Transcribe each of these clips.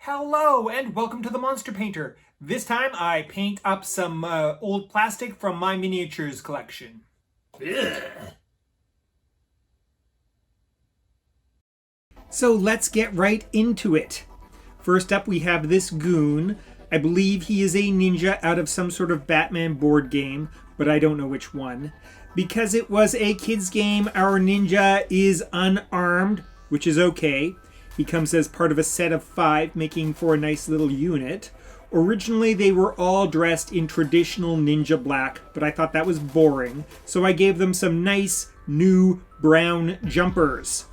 Hello and welcome to the Monster Painter. This time I paint up some old plastic from my miniatures collection. Ugh. So let's get right into it. First up we have this goon. I believe he is a ninja out of some sort of Batman board game, but I don't know which one. Because it was a kid's game, our ninja is unarmed, which is okay. He comes as part of a set of 5, making for a nice little unit. Originally, they were all dressed in traditional ninja black, but I thought that was boring, so I gave them some nice, new, brown jumpers.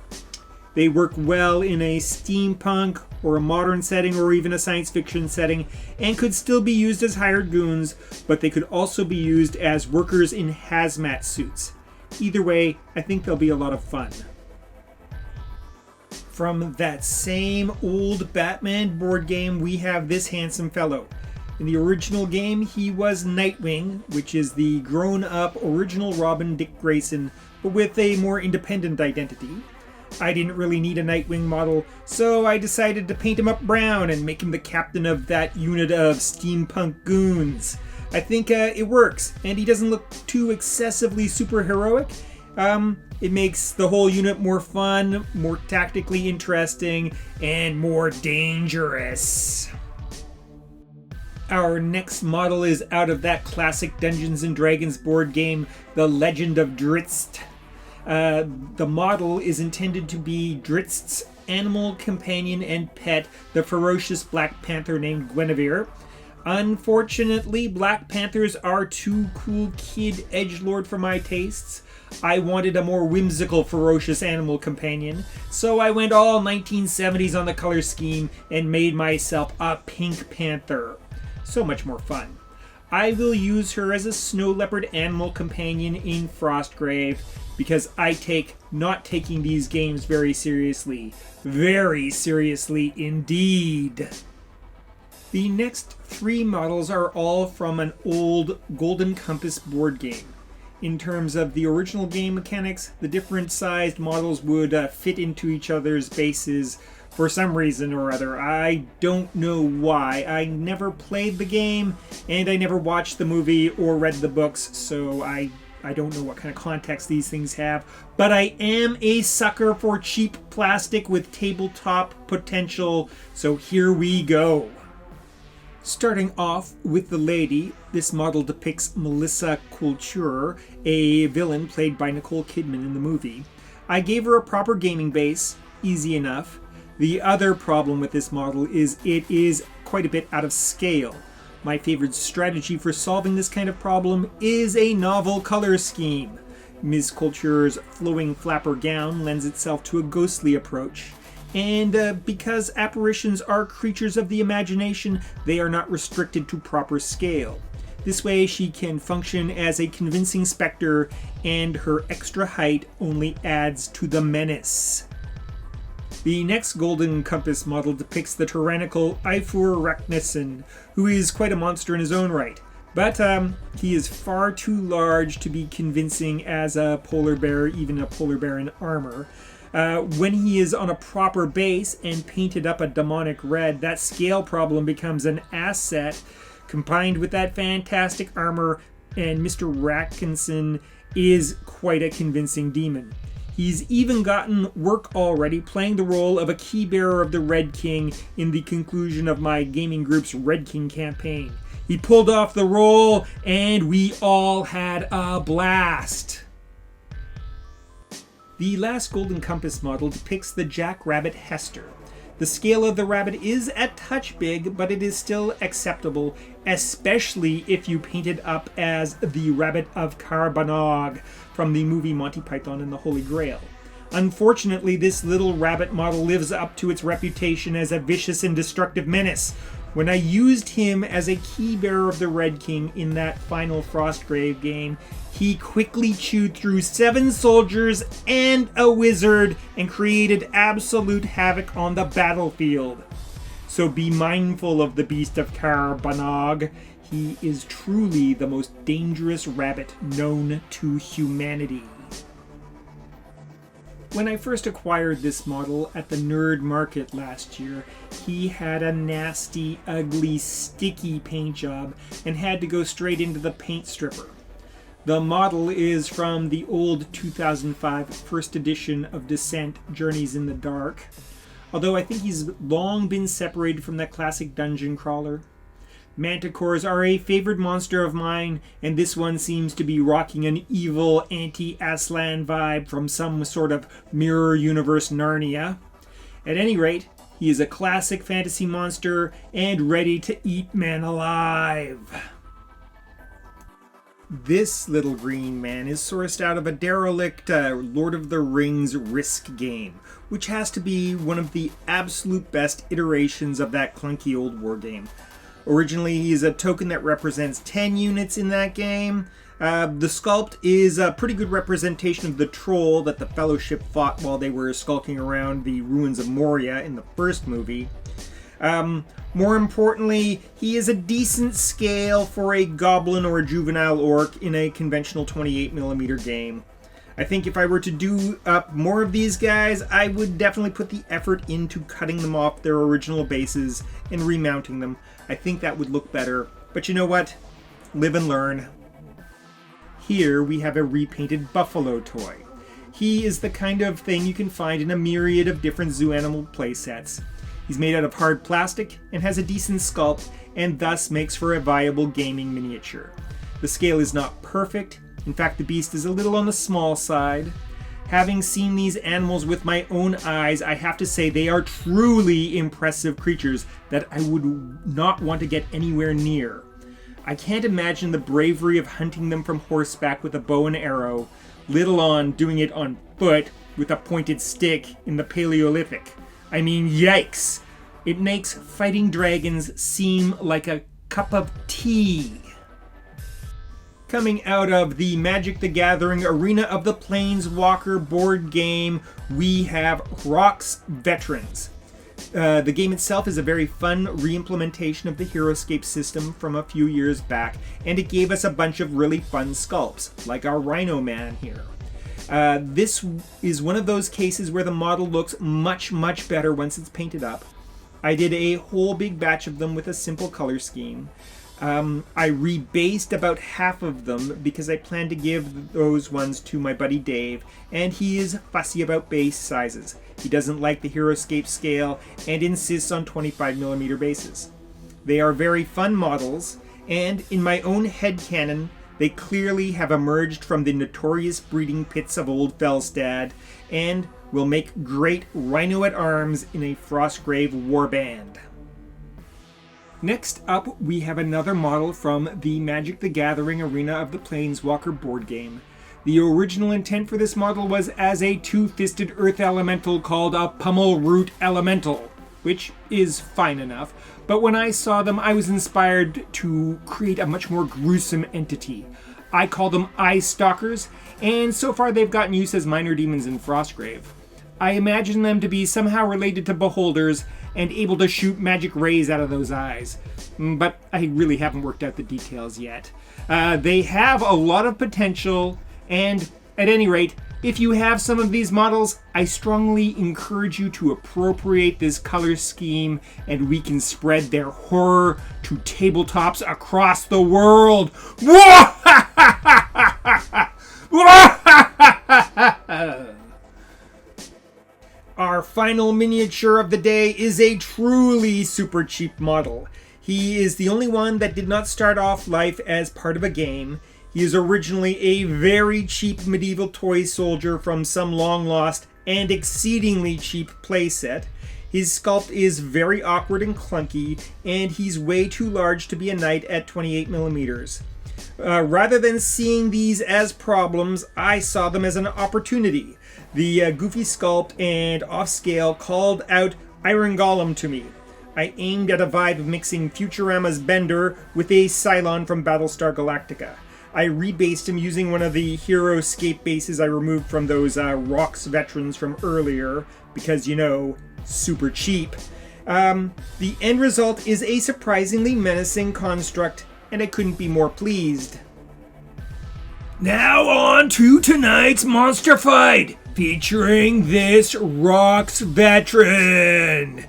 They work well in a steampunk, or a modern setting, or even a science fiction setting, and could still be used as hired goons, but they could also be used as workers in hazmat suits. Either way, I think they'll be a lot of fun. From that same old Batman board game, we have this handsome fellow. In the original game, he was Nightwing, which is the grown-up original Robin Dick Grayson, but with a more independent identity. I didn't really need a Nightwing model, so I decided to paint him up brown and make him the captain of that unit of steampunk goons. I think it works, and he doesn't look too excessively superheroic. It makes the whole unit more fun, more tactically interesting, and more dangerous. Our next model is out of that classic Dungeons & Dragons board game, The Legend of Drizzt. The model is intended to be Drizzt's animal companion and pet, the ferocious Black Panther named Guinevere. Unfortunately, Black Panthers are too cool kid edgelord for my tastes. I wanted a more whimsical, ferocious animal companion, so I went all 1970s on the color scheme and made myself a pink panther. So much more fun. I will use her as a snow leopard animal companion in Frostgrave because I take not taking these games very seriously. Very seriously indeed. The next 3 models are all from an old Golden Compass board game. In terms of the original game mechanics, the different sized models would fit into each other's bases for some reason or other. I don't know why. I never played the game, and I never watched the movie or read the books, so I don't know what kind of context these things have. But I am a sucker for cheap plastic with tabletop potential, so here we go. Starting off with the lady, this model depicts Melissa Couture, a villain played by Nicole Kidman in the movie. I gave her a proper gaming base, easy enough. The other problem with this model is it is quite a bit out of scale. My favorite strategy for solving this kind of problem is a novel color scheme. Ms. Couture's flowing flapper gown lends itself to a ghostly approach. And because apparitions are creatures of the imagination, they are not restricted to proper scale. This way she can function as a convincing specter, and her extra height only adds to the menace. The next Golden Compass model depicts the tyrannical Eifur Raknison, who is quite a monster in his own right. But he is far too large to be convincing as a polar bear, even a polar bear in armor. When he is on a proper base and painted up a demonic red, that scale problem becomes an asset. Combined with that fantastic armor, and Mr. Ratkinson is quite a convincing demon. He's even gotten work already playing the role of a key bearer of the Red King in the conclusion of my gaming group's Red King campaign. He pulled off the role, and we all had a blast. The last Golden Compass model depicts the Jackrabbit Hester. The scale of the rabbit is a touch big, but it is still acceptable, especially if you paint it up as the Rabbit of Carbanog from the movie Monty Python and the Holy Grail. Unfortunately, this little rabbit model lives up to its reputation as a vicious and destructive menace. When I used him as a key bearer of the Red King in that final Frostgrave game, he quickly chewed through 7 soldiers and a wizard and created absolute havoc on the battlefield. So be mindful of the Beast of Carbanog. He is truly the most dangerous rabbit known to humanity. When I first acquired this model at the Nerd Market last year, he had a nasty, ugly, sticky paint job and had to go straight into the paint stripper. The model is from the old 2005 first edition of Descent: Journeys in the Dark, although I think he's long been separated from that classic dungeon crawler. Manticores are a favored monster of mine, and this one seems to be rocking an evil anti-Aslan vibe from some sort of mirror universe Narnia. At any rate, he is a classic fantasy monster and ready to eat men alive. This little green man is sourced out of a derelict Lord of the Rings Risk game, which has to be one of the absolute best iterations of that clunky old war game. Originally, he's a token that represents 10 units in that game. The sculpt is a pretty good representation of the troll that the Fellowship fought while they were skulking around the ruins of Moria in the first movie. More importantly, he is a decent scale for a goblin or a juvenile orc in a conventional 28mm game. I think if I were to do up more of these guys, I would definitely put the effort into cutting them off their original bases and remounting them. I think that would look better. But you know what? Live and learn. Here we have a repainted buffalo toy. He is the kind of thing you can find in a myriad of different zoo animal playsets. He's made out of hard plastic and has a decent sculpt, and thus makes for a viable gaming miniature. The scale is not perfect. In fact, the beast is a little on the small side. Having seen these animals with my own eyes, I have to say they are truly impressive creatures that I would not want to get anywhere near. I can't imagine the bravery of hunting them from horseback with a bow and arrow, let alone doing it on foot with a pointed stick in the Paleolithic. I mean, yikes! It makes fighting dragons seem like a cup of tea. Coming out of the Magic the Gathering Arena of the Planeswalker board game, we have Rock's Veterans. The game itself is a very fun re-implementation of the HeroScape system from a few years back, and it gave us a bunch of really fun sculpts, like our Rhino Man here. This is one of those cases where the model looks much, much better once it's painted up. I did a whole big batch of them with a simple color scheme. I rebased about half of them because I plan to give those ones to my buddy Dave, and he is fussy about base sizes. He doesn't like the HeroScape scale and insists on 25mm bases. They are very fun models, and in my own headcanon, they clearly have emerged from the notorious breeding pits of Old Felstad, and will make great Rhino at Arms in a Frostgrave warband. Next up, we have another model from the Magic the Gathering Arena of the Planeswalker board game. The original intent for this model was as a two-fisted earth elemental called a Pummel Root Elemental, which is fine enough, but when I saw them I was inspired to create a much more gruesome entity. I call them Eye Stalkers, and so far they've gotten use as minor demons in Frostgrave. I imagine them to be somehow related to Beholders and able to shoot magic rays out of those eyes. But I really haven't worked out the details yet. They have a lot of potential, and at any rate, if you have some of these models, I strongly encourage you to appropriate this color scheme, and we can spread their horror to tabletops across the world. Our final miniature of the day is a truly super cheap model. He is the only one that did not start off life as part of a game. He is originally a very cheap medieval toy soldier from some long-lost and exceedingly cheap playset. His sculpt is very awkward and clunky, and he's way too large to be a knight at 28mm. Rather than seeing these as problems, I saw them as an opportunity. The goofy sculpt and off-scale called out Iron Golem to me. I aimed at a vibe of mixing Futurama's Bender with a Cylon from Battlestar Galactica. I rebased him using one of the HeroScape bases I removed from those Rocks Veterans from earlier, because, you know, super cheap. The end result is a surprisingly menacing construct, and I couldn't be more pleased. Now on to tonight's monster fight, featuring this Rocks veteran.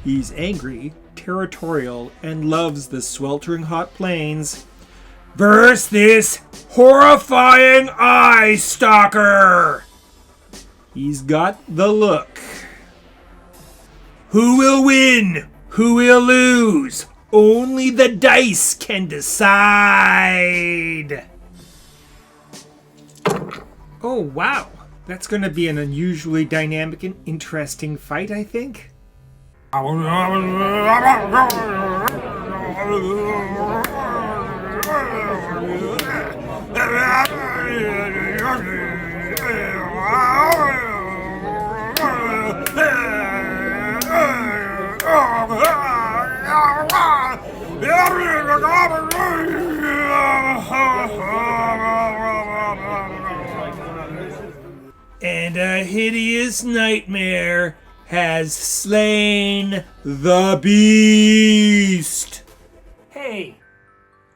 He's angry, territorial, and loves the sweltering hot plains. Versus this horrifying eye stalker. He's got the look. Who will win? Who will lose? Only the dice can decide. Oh, wow. That's going to be an unusually dynamic and interesting fight, I think. And a hideous nightmare has slain the beast. Hey,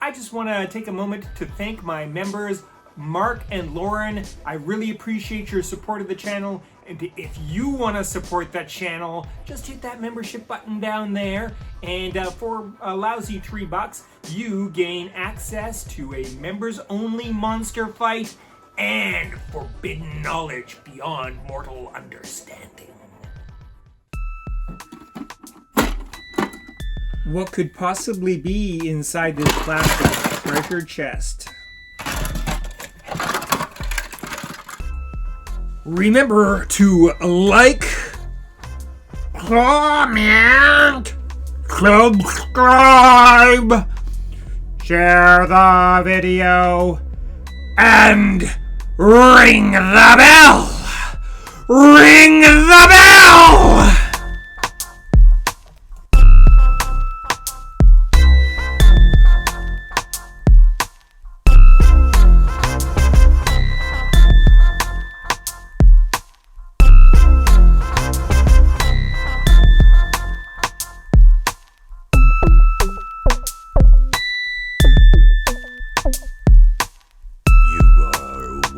I just want to take a moment to thank my members, Mark and Lauren. I really appreciate your support of the channel. And if you want to support that channel, just hit that membership button down there. And for a lousy $3, you gain access to a members-only monster fight and forbidden knowledge beyond mortal understanding. What could possibly be inside this plastic treasure chest? Remember to like, comment, subscribe, share the video, and ring the bell! Ring the bell!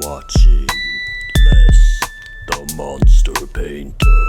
Watching Les the Monster Painter.